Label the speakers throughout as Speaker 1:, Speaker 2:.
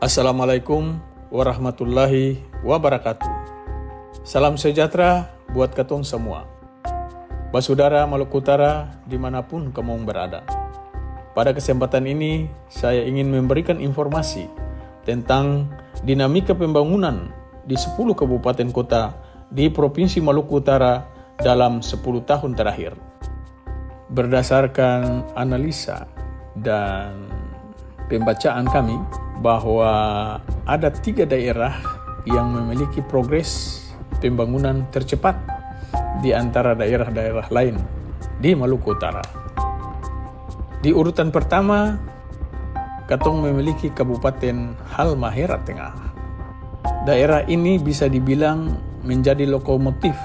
Speaker 1: Assalamualaikum warahmatullahi wabarakatuh. Salam sejahtera buat ketong semua. Basudara Maluku Utara dimanapun kamu berada. Pada kesempatan ini, saya ingin memberikan informasi tentang dinamika pembangunan di 10 kabupaten kota di Provinsi Maluku Utara dalam 10 tahun terakhir. Berdasarkan analisa dan pembacaan kami, bahwa ada 3 daerah yang memiliki progres pembangunan tercepat di antara daerah-daerah lain di Maluku Utara. Di urutan pertama, katong memiliki Kabupaten Halmahera Tengah. Daerah ini bisa dibilang menjadi lokomotif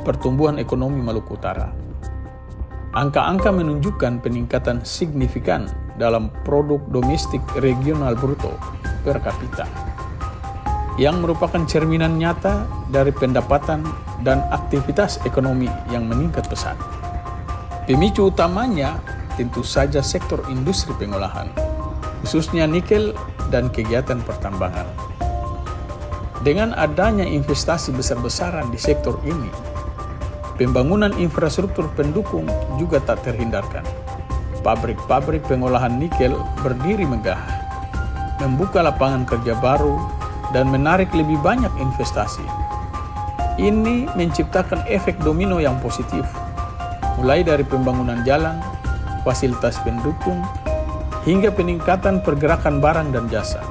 Speaker 1: pertumbuhan ekonomi Maluku Utara. Angka-angka menunjukkan peningkatan signifikan dalam produk domestik regional bruto per kapita, yang merupakan cerminan nyata dari pendapatan dan aktivitas ekonomi yang meningkat pesat. Pemicu utamanya tentu saja sektor industri pengolahan, khususnya nikel dan kegiatan pertambangan. Dengan adanya investasi besar-besaran di sektor ini, pembangunan infrastruktur pendukung juga tak terhindarkan. Pabrik-pabrik pengolahan nikel berdiri megah, membuka lapangan kerja baru, dan menarik lebih banyak investasi. Ini menciptakan efek domino yang positif, mulai dari pembangunan jalan, fasilitas pendukung, hingga peningkatan pergerakan barang dan jasa.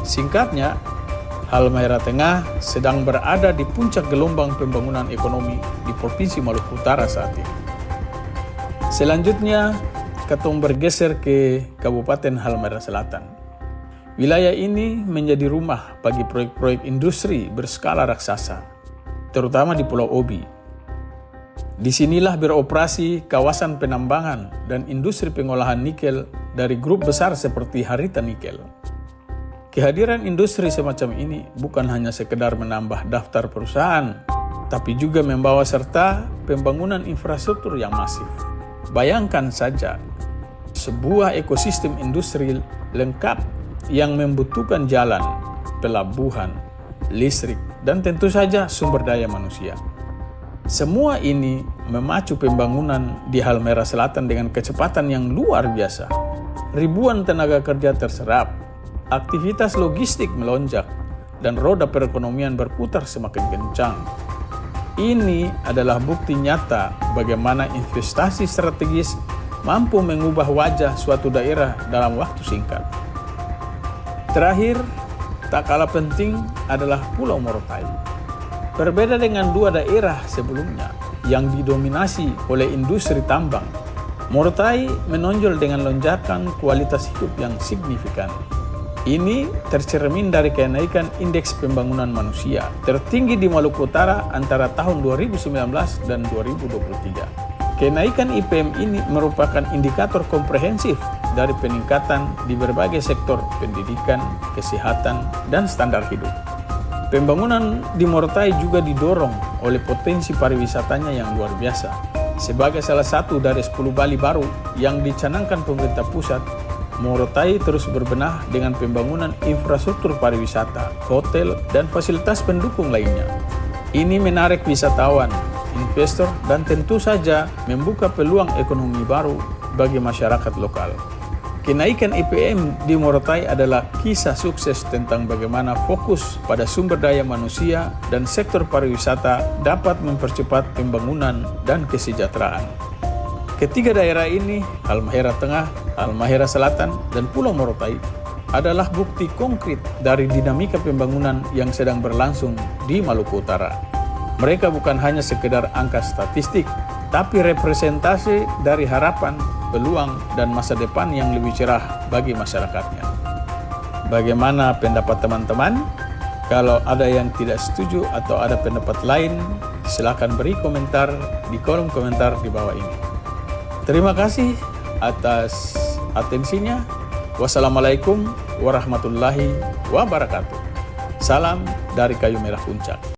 Speaker 1: Singkatnya, Halmahera Tengah sedang berada di puncak gelombang pembangunan ekonomi di Provinsi Maluku Utara saat ini. Selanjutnya, katong bergeser ke Kabupaten Halmahera Selatan. Wilayah ini menjadi rumah bagi proyek-proyek industri berskala raksasa, terutama di Pulau Obi. Disinilah beroperasi kawasan penambangan dan industri pengolahan nikel dari grup besar seperti Harita Nikel. Kehadiran industri semacam ini bukan hanya sekedar menambah daftar perusahaan, tapi juga membawa serta pembangunan infrastruktur yang masif. Bayangkan saja, sebuah ekosistem industri lengkap yang membutuhkan jalan, pelabuhan, listrik, dan tentu saja sumber daya manusia. Semua ini memacu pembangunan di Halmahera Selatan dengan kecepatan yang luar biasa. Ribuan tenaga kerja terserap, aktivitas logistik melonjak, dan roda perekonomian berputar semakin kencang. Ini adalah bukti nyata bagaimana investasi strategis mampu mengubah wajah suatu daerah dalam waktu singkat. Terakhir, tak kalah penting adalah Pulau Morotai. Berbeda dengan 2 daerah sebelumnya yang didominasi oleh industri tambang, Morotai menonjol dengan lonjakan kualitas hidup yang signifikan. Ini tercermin dari kenaikan indeks pembangunan manusia tertinggi di Maluku Utara antara tahun 2019 dan 2023. Kenaikan IPM ini merupakan indikator komprehensif dari peningkatan di berbagai sektor pendidikan, kesehatan, dan standar hidup. Pembangunan di Morotai juga didorong oleh potensi pariwisatanya yang luar biasa. Sebagai salah satu dari 10 Bali baru yang dicanangkan pemerintah pusat, Morotai terus berbenah dengan pembangunan infrastruktur pariwisata, hotel, dan fasilitas pendukung lainnya. Ini menarik wisatawan, investor, dan tentu saja membuka peluang ekonomi baru bagi masyarakat lokal. Kenaikan IPM di Morotai adalah kisah sukses tentang bagaimana fokus pada sumber daya manusia dan sektor pariwisata dapat mempercepat pembangunan dan kesejahteraan. Ketiga daerah ini, Halmahera Tengah, Halmahera Selatan, dan Pulau Morotai, adalah bukti konkret dari dinamika pembangunan yang sedang berlangsung di Maluku Utara. Mereka bukan hanya sekedar angka statistik, tapi representasi dari harapan, peluang, dan masa depan yang lebih cerah bagi masyarakatnya. Bagaimana pendapat teman-teman? Kalau ada yang tidak setuju atau ada pendapat lain, silakan beri komentar di kolom komentar di bawah ini. Terima kasih atas atensinya. Wassalamualaikum warahmatullahi wabarakatuh. Salam dari Kayu Merah Puncak.